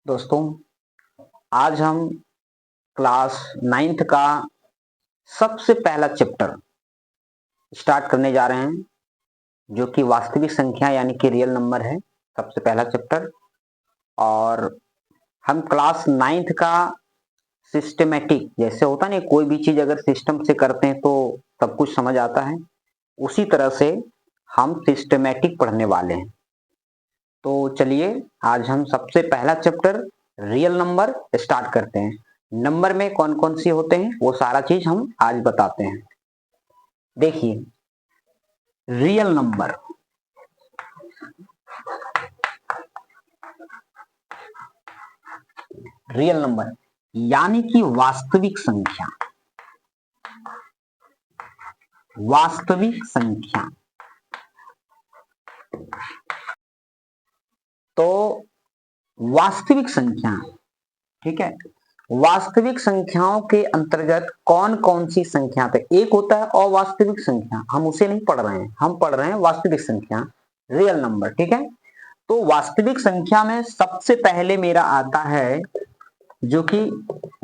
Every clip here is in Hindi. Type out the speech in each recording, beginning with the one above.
दोस्तों, आज हम क्लास 9th का सबसे पहला चैप्टर स्टार्ट करने जा रहे हैं, जो कि वास्तविक संख्या यानी कि रियल नंबर है। सबसे पहला चैप्टर। और हम क्लास 9th का सिस्टमेटिक, जैसे होता नहीं, कोई भी चीज अगर सिस्टम से करते हैं तो सब कुछ समझ आता है, उसी तरह से हम सिस्टमेटिक पढ़ने वाले हैं। तो चलिए, आज हम सबसे पहला चैप्टर रियल नंबर स्टार्ट करते हैं। नंबर में कौन कौन सी होते हैं वो सारा चीज हम आज बताते हैं। देखिए, रियल नंबर, रियल नंबर यानी कि वास्तविक संख्या। वास्तविक संख्या तो वास्तविक संख्या, ठीक है। वास्तविक संख्याओं के अंतर्गत कौन कौन सी संख्या थे? एक होता है अवास्तविक संख्या, हम उसे नहीं पढ़ रहे हैं, हम पढ़ रहे हैं वास्तविक संख्या, रियल नंबर, ठीक है। तो वास्तविक संख्या में सबसे पहले मेरा आता है, जो कि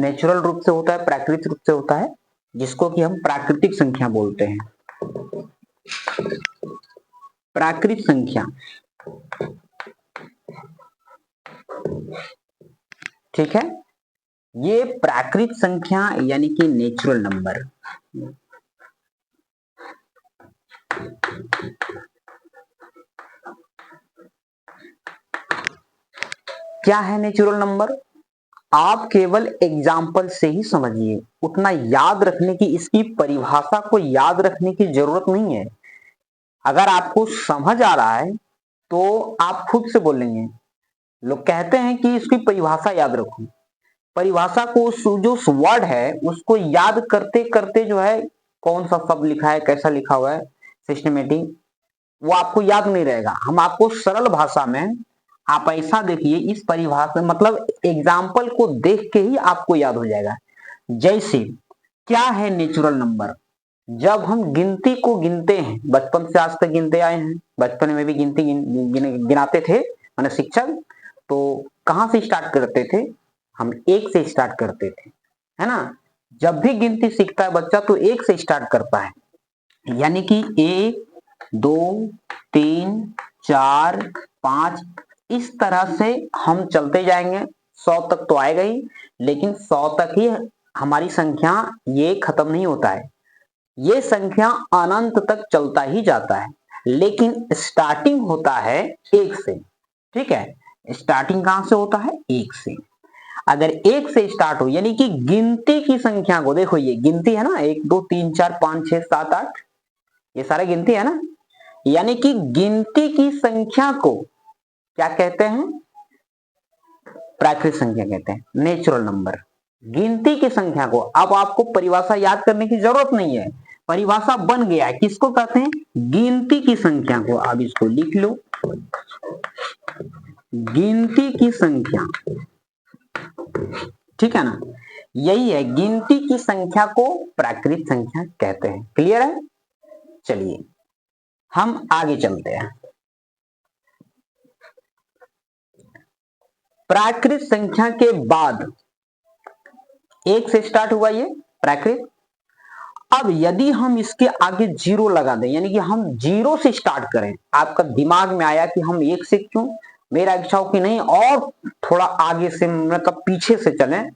नेचुरल रूप से होता है, प्राकृतिक रूप से होता है, जिसको कि हम प्राकृतिक संख्या बोलते हैं। प्राकृतिक संख्या, ठीक है। ये प्राकृतिक संख्या यानी कि नेचुरल नंबर। क्या है नेचुरल नंबर? आप केवल एग्जाम्पल से ही समझिए, उतना याद रखने की, इसकी परिभाषा को याद रखने की जरूरत नहीं है। अगर आपको समझ आ रहा है तो आप खुद से बोलेंगे। लोग कहते हैं कि इसकी परिभाषा याद रखो। परिभाषा को, जो वर्ड है उसको याद करते करते जो है, कौन सा शब्द लिखा है, कैसा लिखा हुआ है, सिस्टमेटिक, वो आपको याद नहीं रहेगा। हम आपको सरल भाषा में, आप ऐसा देखिए, इस परिभाषा मतलब एग्जाम्पल को देख के ही आपको याद हो जाएगा। जैसे, क्या है नेचुरल नंबर? जब हम गिनती को गिनते हैं, बचपन से आज तक गिनते आए हैं, बचपन में भी गिनती गिनाते थे मैंने शिक्षक, तो कहां से स्टार्ट करते थे? हम एक से स्टार्ट करते थे, है ना। जब भी गिनती सीखता है बच्चा तो एक से स्टार्ट करता है, यानी कि 1 2 3 4 5, इस तरह से हम चलते जाएंगे। 100 तक तो आएगा ही, लेकिन 100 तक ही हमारी संख्या, ये खत्म नहीं होता है, ये संख्या अनंत तक चलता ही जाता है। लेकिन स्टार्टिंग होता है एक से, ठीक है। स्टार्टिंग कहां से होता है? एक से। अगर एक से स्टार्ट हो, यानी कि गिनती की संख्या को देखो, ये गिनती है ना, 1 2 3 4 5 6 7 8, ये सारे गिनती है ना। यानी कि गिनती की संख्या को क्या कहते हैं? प्राकृतिक संख्या कहते हैं, नेचुरल नंबर। गिनती की संख्या को, अब आपको परिभाषा याद करने की जरूरत नहीं है, परिभाषा बन गया है। किसको कहते हैं? गिनती की संख्या को। अब इसको लिख लो, गिनती की संख्या, ठीक है ना। यही है, गिनती की संख्या को प्राकृतिक संख्या कहते हैं। क्लियर है? चलिए हम आगे चलते हैं। प्राकृतिक संख्या के बाद एक से स्टार्ट हुआ ये प्राकृतिक। अब यदि हम इसके आगे जीरो लगा दें, यानी कि हम जीरो से स्टार्ट करें, आपका दिमाग में आया कि हम एक से क्यों, मेरा इच्छा हो कि नहीं और थोड़ा आगे से, मतलब पीछे से चलें,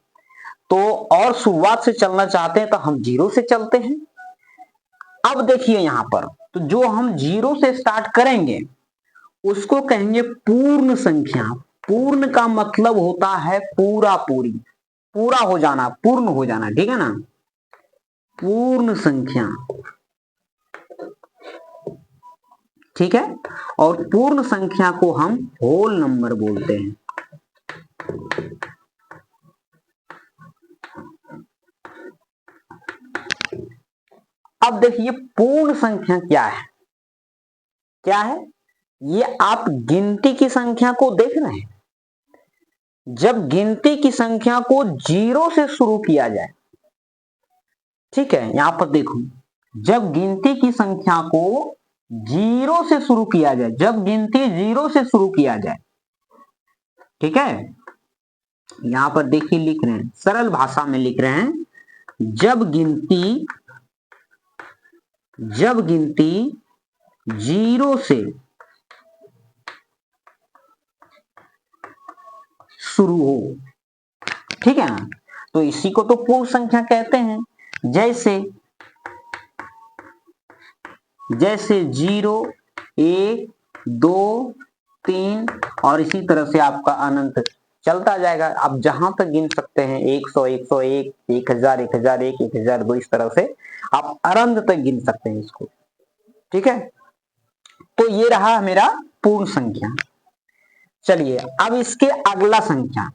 तो और शुरुआत से चलना चाहते हैं तो हम जीरो से चलते हैं। अब देखिए यहां पर, तो जो हम जीरो से स्टार्ट करेंगे उसको कहेंगे पूर्ण संख्या। पूर्ण का मतलब होता है पूरा, पूरी, पूरा हो जाना, पूर्ण हो जाना, ठीक है ना। पूर्ण संख्या, ठीक है। और पूर्ण संख्या को हम होल नंबर बोलते हैं। अब देखिए पूर्ण संख्या क्या है? क्या है ये? आप गिनती की संख्या को देख रहे हैं, जब गिनती की संख्या को जीरो से शुरू किया जाए, ठीक है, यहां पर देखो, जब गिनती की संख्या को जीरो से शुरू किया जाए, जब गिनती जीरो से शुरू किया जाए, ठीक है, यहां पर देखिए लिख रहे हैं, सरल भाषा में लिख रहे हैं, जब गिनती 0 से शुरू हो, ठीक है ना, तो इसी को तो पूर्ण संख्या कहते हैं। जैसे 0, 1, 2, 3 और इसी तरह से आपका अनंत चलता जाएगा। आप जहां तक गिन सकते हैं 100, 101, 1000, 1001, 1002, इस तरह से आप अनंत तक गिन सकते हैं इसको, ठीक है। तो ये रहा मेरा पूर्ण संख्या। चलिए अब इसके अगला संख्या,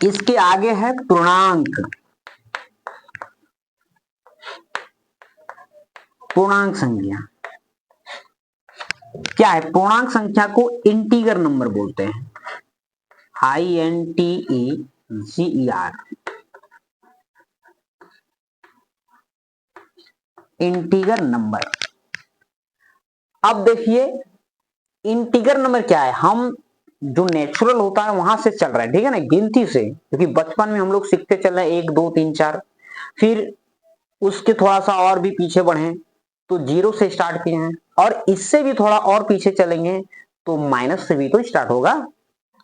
इसके आगे है पूर्णांक। पूर्णांक संख्या क्या है? पूर्णांक संख्या को इंटीगर नंबर बोलते हैं, INTEGER, इंटीगर नंबर। अब देखिए इंटीगर नंबर क्या है, हम जो नेचुरल होता है वहां से चल रहा है, ठीक है ना, गिनती से, क्योंकि बचपन में हम लोग सीखते चल रहे हैं 1, 2, 3, 4, फिर उसके थोड़ा सा और भी पीछे बढ़े तो 0 से स्टार्ट किए हैं, और इससे भी थोड़ा और पीछे चलेंगे तो माइनस से भी तो स्टार्ट होगा,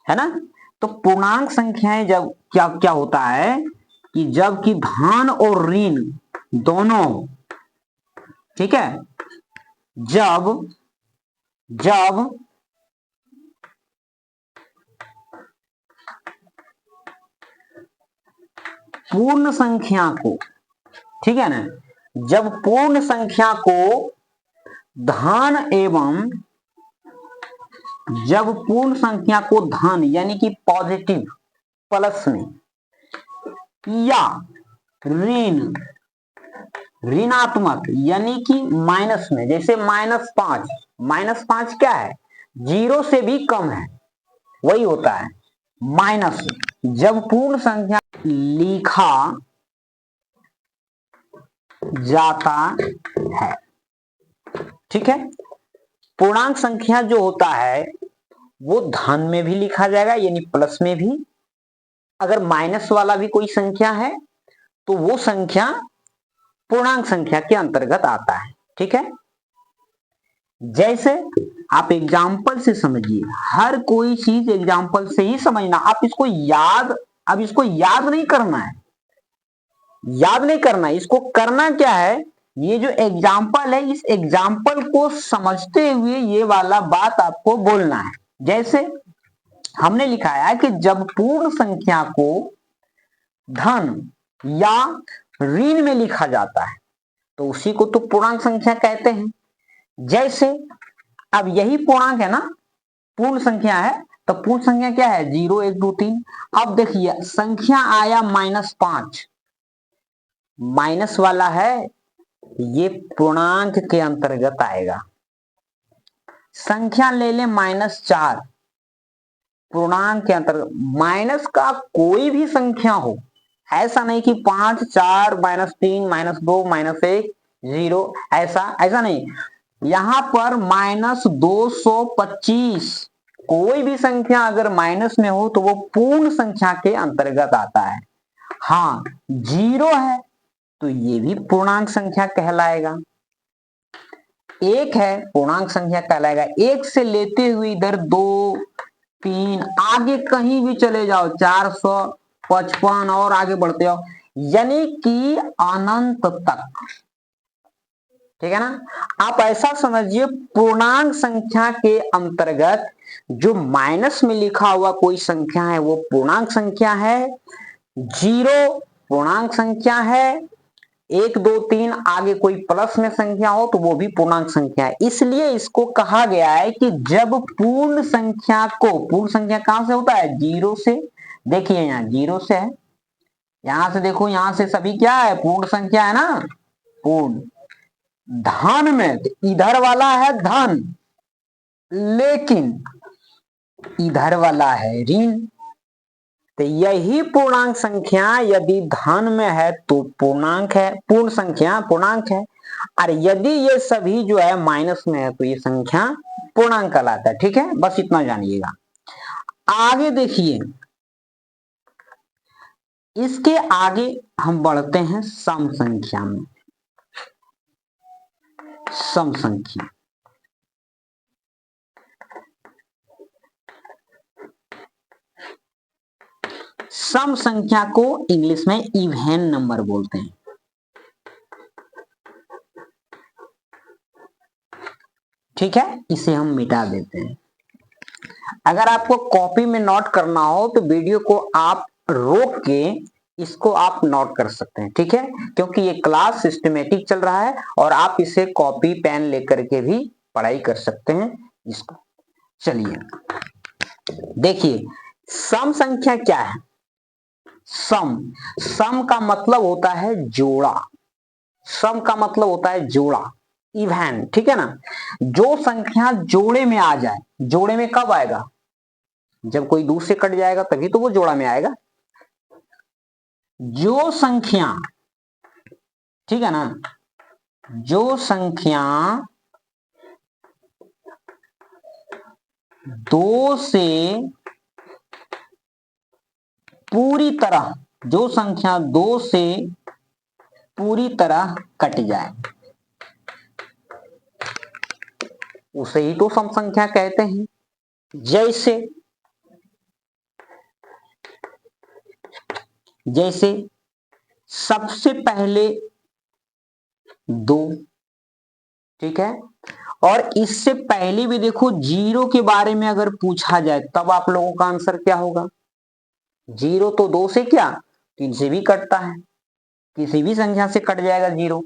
है ना। तो पूर्णांक संख्याएं जब क्या क्या होता है कि जब कि धन और ऋण दोनों, ठीक है, जब पूर्ण संख्या को, ठीक है ना, जब पूर्ण संख्या को धन एवं, जब पूर्ण संख्या को धन यानी कि पॉजिटिव प्लस में, या ऋणात्मक यानी कि माइनस में, जैसे -5, -5 क्या है? 0 से भी कम है, वही होता है माइनस। जब पूर्ण संख्या लिखा जाता है, ठीक है, पूर्णांक संख्या जो होता है वो धन में भी लिखा जाएगा यानी प्लस में भी, अगर माइनस वाला भी कोई संख्या है तो वो संख्या पूर्णांक संख्या के अंतर्गत आता है, ठीक है। जैसे आप एग्जाम्पल से समझिए, हर कोई चीज एग्जाम्पल से ही समझना, आप इसको याद, अब इसको याद नहीं करना है, याद नहीं करना है, इसको करना क्या है, ये जो एग्जाम्पल है इस एग्जाम्पल को समझते हुए ये वाला बात आपको बोलना है। जैसे हमने लिखा है कि जब पूर्ण संख्या को धन या ऋण में लिखा जाता है तो उसी को तो पूर्णांक संख्या कहते हैं। जैसे अब यही पूर्णांक है ना, पूर्ण संख्या है, तो पूर्ण संख्या क्या है? 0, 1, 2, 3। अब देखिए संख्या आया -5, माइनस वाला है, ये पूर्णांक के अंतर्गत आएगा। संख्या ले ले -4, पूर्णांक के अंतर्गत। माइनस का कोई भी संख्या हो, ऐसा नहीं कि 5, 4, -3, -2, -1, 0, ऐसा नहीं, यहां पर -225, कोई भी संख्या अगर माइनस में हो तो वो पूर्ण संख्या के अंतर्गत आता है। हाँ 0 है तो ये भी पूर्णांक संख्या कहलाएगा। 1 है पूर्णांक संख्या कहलाएगा। 1 से लेते हुए इधर 2, 3 आगे कहीं भी चले जाओ, 455 और आगे बढ़ते जाओ, यानी कि अनंत तक, ठीक है ना। आप ऐसा समझिए पूर्णांक संख्या के अंतर्गत जो माइनस में लिखा हुआ कोई संख्या है वो पूर्णांक संख्या है, 0 पूर्णांक संख्या है, 1, 2, 3 आगे कोई प्लस में संख्या हो तो वो भी पूर्णांक संख्या है। इसलिए इसको कहा गया है कि जब पूर्ण संख्या को, पूर्ण संख्या कहां से होता है? 0 से। देखिए यहाँ 0 से है, यहां से देखो, यहां से सभी क्या है? पूर्ण संख्या है ना, पूर्ण। धन में तो इधर वाला है धन, लेकिन इधर वाला है ऋण, तो यही पूर्णांक संख्या यदि धन में है तो पूर्णांक है, पूर्ण संख्या पूर्णांक है, और यदि ये सभी जो है माइनस में है तो ये संख्या पूर्णांक कहलाता है, ठीक है। बस इतना जानिएगा। आगे देखिए इसके आगे हम बढ़ते हैं सम संख्या में। सम संख्या, सम संख्या को इंग्लिश में इवन नंबर बोलते हैं। ठीक है, इसे हम मिटा देते हैं। अगर आपको कॉपी में नोट करना हो तो वीडियो को आप रोक के इसको आप नोट कर सकते हैं। ठीक है, क्योंकि ये क्लास सिस्टमेटिक चल रहा है और आप इसे कॉपी पेन लेकर के भी पढ़ाई कर सकते हैं इसको। चलिए देखिए, सम संख्या क्या है? सम, सम का मतलब होता है जोड़ा। सम का मतलब होता है जोड़ा, इवन। ठीक है ना, जो संख्या जोड़े में आ जाए। जोड़े में कब आएगा? जब कोई दूर से कट जाएगा तभी तो वो जोड़ा में आएगा। जो संख्या, ठीक है ना, जो संख्या दो से पूरी तरह, जो संख्या दो से पूरी तरह कट जाए उसे ही तो सम संख्या कहते हैं। जैसे जैसे सबसे पहले 2, ठीक है, और इससे पहले भी देखो 0 के बारे में अगर पूछा जाए तब आप लोगों का आंसर क्या होगा? 0 तो 2 से क्या 3 से भी कटता है, किसी भी संख्या से कट जाएगा 0।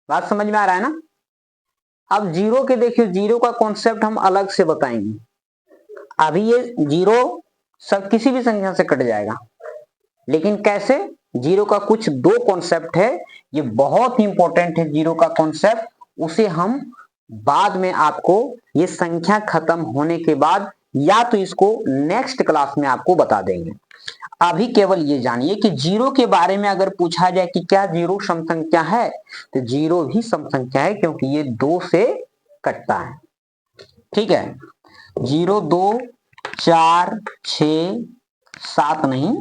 बात समझ में आ रहा है ना? अब 0 के देखिए, 0 का कॉन्सेप्ट हम अलग से बताएंगे। अभी ये 0 सब किसी भी संख्या से कट जाएगा, लेकिन कैसे? 0 का कुछ दो कॉन्सेप्ट है, ये बहुत ही इंपॉर्टेंट है 0 का कॉन्सेप्ट। उसे हम बाद में आपको, ये संख्या खत्म होने के बाद या तो इसको नेक्स्ट क्लास में आपको बता देंगे। अभी केवल ये जानिए कि 0 के बारे में अगर पूछा जाए कि क्या 0 सम संख्या है, तो 0 भी सम संख्या है, क्योंकि ये 2 से कटता है। ठीक है, 0, 2, 4, 6, 7 नहीं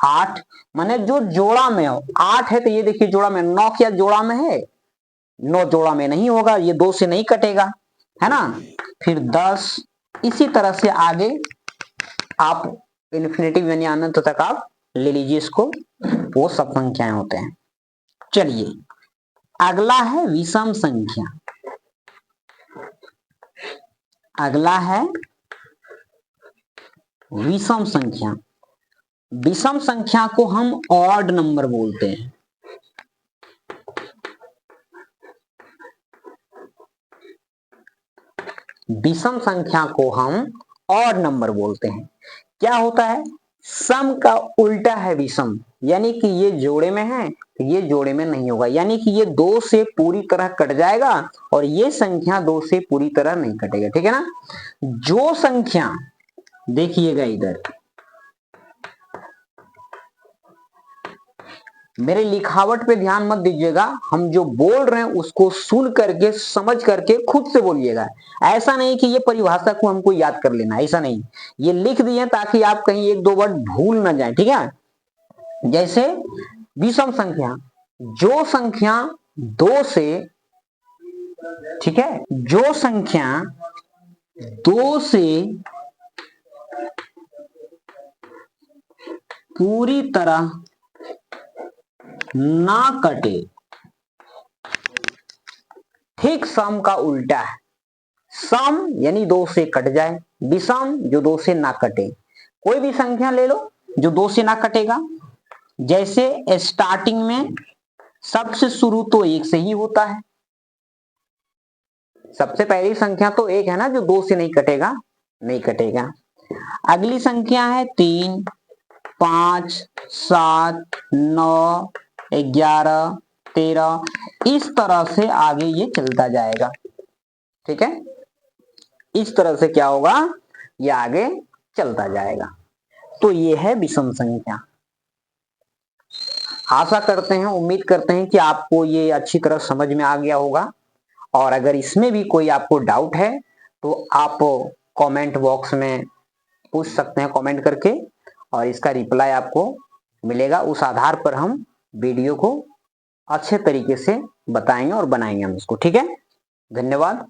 8, माने जो जोड़ा में हो। 8 है तो ये देखिए जोड़ा में। 9 क्या जोड़ा में है? 9 जोड़ा में नहीं होगा, ये 2 से नहीं कटेगा, है ना। फिर 10, इसी तरह से आगे आप इन्फिनिटिव यानी अनंत तक आप ले लीजिए इसको, वो सब संख्याएं होते हैं। चलिए अगला है विषम संख्या। अगला है विषम संख्या। विषम संख्या को हम ऑड नंबर बोलते हैं। विषम संख्या को हम ऑड नंबर बोलते हैं। क्या होता है? सम का उल्टा है विषम, यानी कि ये जोड़े में है तो ये जोड़े में नहीं होगा, यानी कि ये 2 से पूरी तरह कट जाएगा और ये संख्या 2 से पूरी तरह नहीं कटेगा। ठीक है ना। जो संख्या, देखिएगा इधर, मेरे लिखावट पे ध्यान मत दीजिएगा, हम जो बोल रहे हैं उसको सुन करके समझ करके खुद से बोलिएगा। ऐसा नहीं कि ये परिभाषा को हमको याद कर लेना, ऐसा नहीं। ये लिख दिए ताकि आप कहीं 1-2 वर्ड भूल ना जाए। ठीक है, जैसे विषम संख्या, जो संख्या 2 से, ठीक है, जो संख्या 2 से पूरी तरह ना कटे, ठीक सम का उल्टा है। सम यानी 2 से कट जाए, विषम जो 2 से ना कटे। कोई भी संख्या ले लो जो 2 से ना कटेगा। जैसे स्टार्टिंग में सबसे शुरू तो 1 से ही होता है, सबसे पहली संख्या तो 1 है ना, जो 2 से नहीं कटेगा, नहीं कटेगा। अगली संख्या है 3, 5, 7, 9, 11, 13, इस तरह से आगे ये चलता जाएगा। ठीक है, इस तरह से क्या होगा, ये आगे चलता जाएगा। तो ये है विषम संख्या। आशा करते हैं, उम्मीद करते हैं कि आपको ये अच्छी तरह समझ में आ गया होगा। और अगर इसमें भी कोई आपको डाउट है तो आप कमेंट बॉक्स में पूछ सकते हैं कमेंट करके, और इसका रिप्लाई आपको मिलेगा, उस आधार पर हम वीडियो को अच्छे तरीके से बताएंगे और बनाएंगे हम इसको। ठीक है, धन्यवाद।